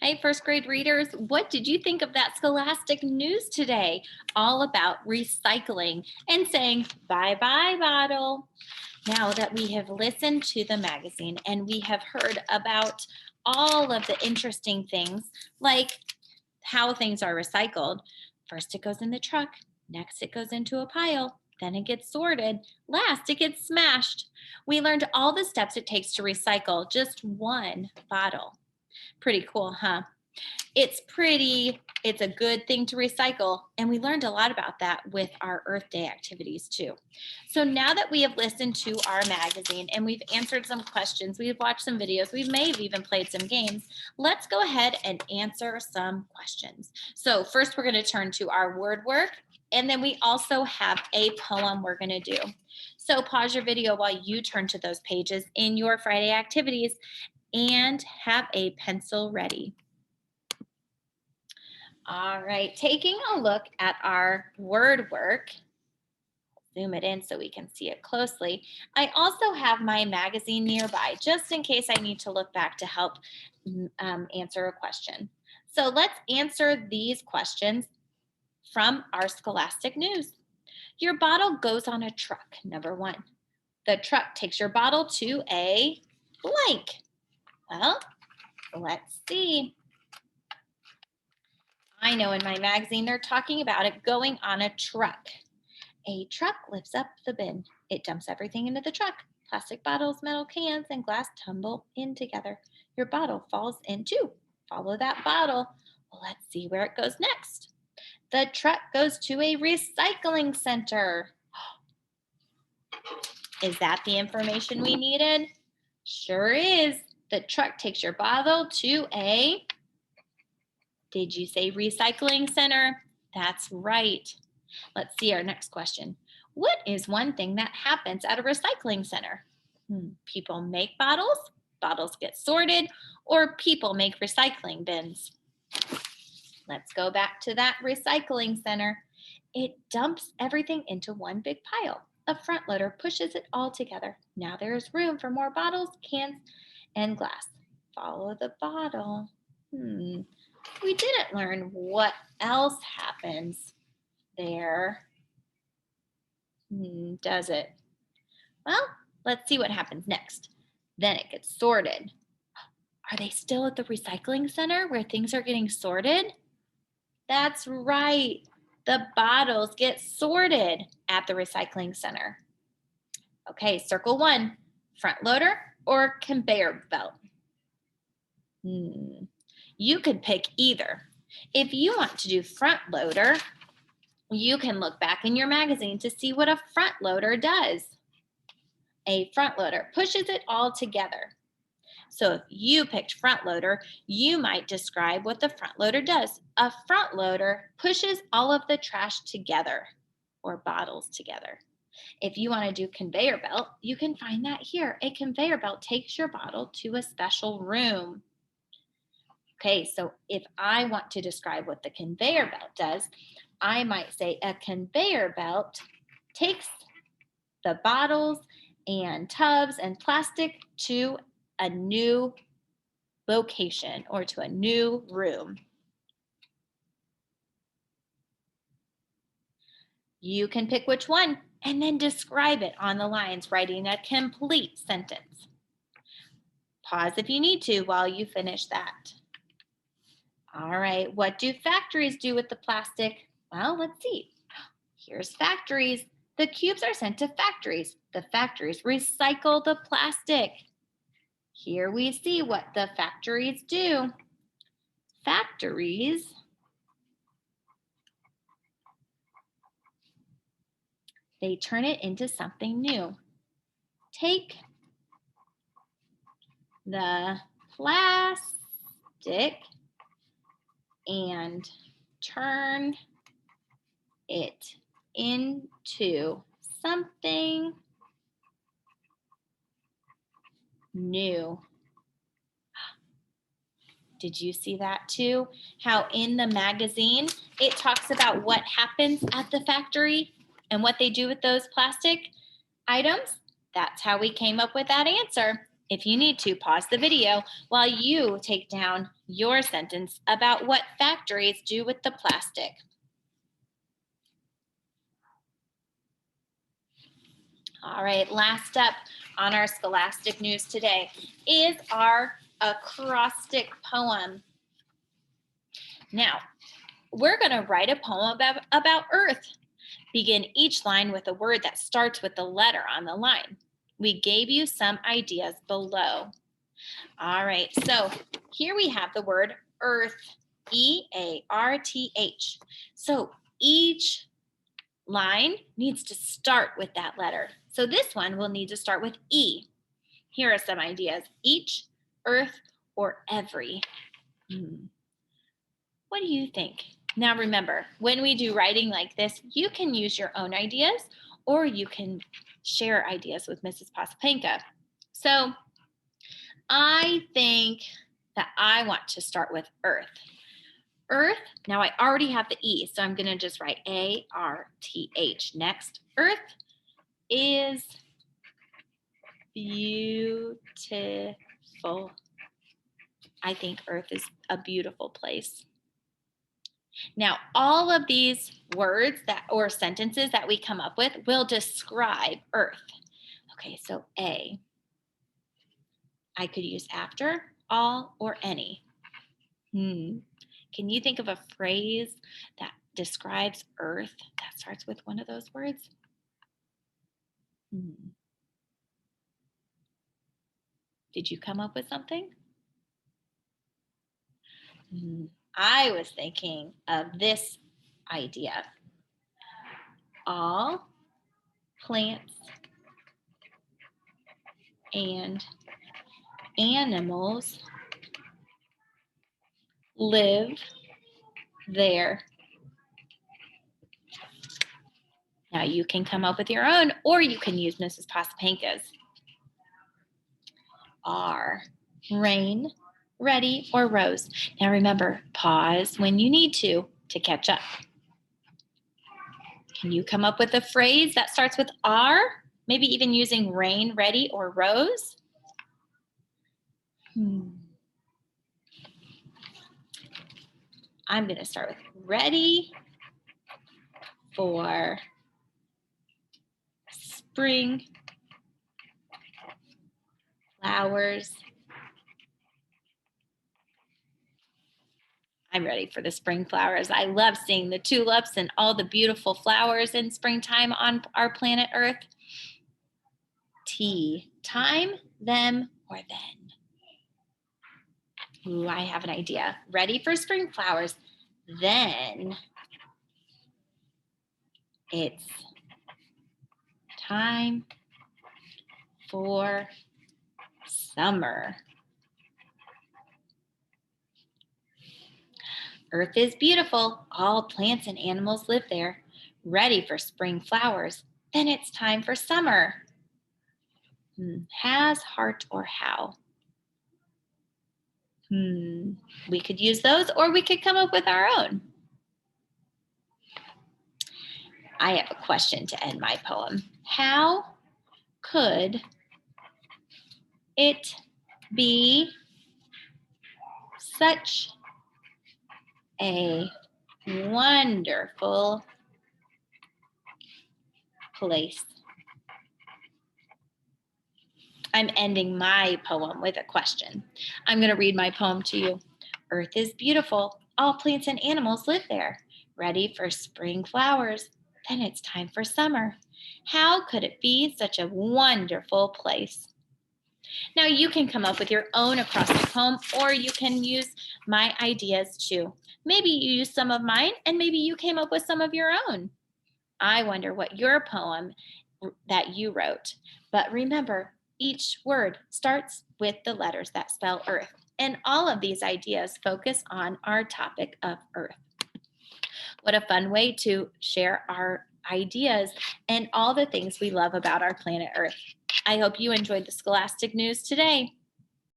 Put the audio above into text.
Hey, first grade readers, what did you think of that Scholastic news today? All about recycling and saying bye bye, bottle. Now that we have listened to the magazine and we have heard about all of the interesting things, like how things are recycled, first it goes in the truck, next it goes into a pile, then it gets sorted, last it gets smashed. We learned all the steps it takes to recycle just one bottle. Pretty cool, huh? It's a good thing to recycle. And we learned a lot about that with our Earth Day activities too. So now that we have listened to our magazine and we've answered some questions, we've watched some videos, we may have even played some games, let's go ahead and answer some questions. So first we're going to turn to our word work. And then we also have a poem we're going to do. So pause your video while you turn to those pages in your Friday activities and have a pencil ready. All right, taking a look at our word work, zoom it in so we can see it closely. I also have my magazine nearby just in case I need to look back to help answer a question. So let's answer these questions from our Scholastic News. Your bottle goes on a truck, number one. The truck takes your bottle to a blank. Well, let's see. I know in my magazine they're talking about it going on a truck. A truck lifts up the bin. It dumps everything into the truck. Plastic bottles, metal cans, and glass tumble in together. Your bottle falls in too. Follow that bottle. Well, let's see where it goes next. The truck goes to a recycling center. Is that the information we needed? Sure is. The truck takes your bottle to a, did you say recycling center? That's right. Let's see our next question. What is one thing that happens at a recycling center? People make bottles, bottles get sorted, or people make recycling bins. Let's go back to that recycling center. It dumps everything into one big pile. A front loader pushes it all together. Now there is room for more bottles, cans, and glass. Follow the bottle. We didn't learn what else happens there. Does it? Well, let's see what happens next. Then it gets sorted. Are they still at the recycling center where things are getting sorted? That's right. The bottles get sorted at the recycling center. Okay, circle one, front loader or conveyor belt? You could pick either. If you want to do front loader, you can look back in your magazine to see what a front loader does. A front loader pushes it all together. So if you picked front loader, you might describe what the front loader does. A front loader pushes all of the trash together or bottles together. If you want to do conveyor belt, you can find that here. A conveyor belt takes your bottle to a special room. Okay, so if I want to describe what the conveyor belt does, I might say a conveyor belt takes the bottles and tubs and plastic to a new location or to a new room. You can pick which one and then describe it on the lines, writing a complete sentence. Pause if you need to while you finish that. All right, what do factories do with the plastic? Well, let's see. Here's factories. The cubes are sent to factories. The factories recycle the plastic. Here we see what the factories do. Factories they turn it into something new. Take the plastic and turn it into something new. Did you see that too? How in the magazine, it talks about what happens at the factory and what they do with those plastic items? That's how we came up with that answer. If you need to, pause the video while you take down your sentence about what factories do with the plastic. All right, last up on our Scholastic News today is our acrostic poem. Now, we're going to write a poem about Earth. Begin each line with a word that starts with the letter on the line. We gave you some ideas below. All right, so here we have the word Earth, E-A-R-T-H. So each line needs to start with that letter. So this one will need to start with E. Here are some ideas: each, earth, or every. What do you think? Now remember, when we do writing like this, you can use your own ideas or you can share ideas with Mrs. Posapenka. So I think that I want to start with earth. Earth, now I already have the E, so I'm going to just write A-R-T-H next. Earth is beautiful. I think Earth is a beautiful place. Now, all of these words or sentences that we come up with will describe Earth. Okay, so A. I could use after, all, or any. Can you think of a phrase that describes Earth that starts with one of those words? Did you come up with something? I was thinking of this idea. All plants and animals live there. Now you can come up with your own, or you can use Mrs. Posapenka's. Are rain, ready, or rose. Now remember, pause when you need to catch up. Can you come up with a phrase that starts with are? Maybe even using rain, ready, or rose? I'm going to start with ready for spring flowers. I'm ready for the spring flowers. I love seeing the tulips and all the beautiful flowers in springtime on our planet Earth. T, time, them, or then. Ooh, I have an idea. Ready for spring flowers. Then it's time for summer. Earth is beautiful. All plants and animals live there. Ready for spring flowers. Then it's time for summer. Has, heart, or how? We could use those, or we could come up with our own. I have a question to end my poem. How could it be such a wonderful place? I'm ending my poem with a question. I'm going to read my poem to you. Earth is beautiful. All plants and animals live there. Ready for spring flowers. Then it's time for summer. How could it be such a wonderful place? Now you can come up with your own acrostic poem, or you can use my ideas too. Maybe you used some of mine, and maybe you came up with some of your own. I wonder what your poem that you wrote. But remember, each word starts with the letters that spell Earth. And all of these ideas focus on our topic of Earth. What a fun way to share our ideas and all the things we love about our planet Earth. I hope you enjoyed the Scholastic News today.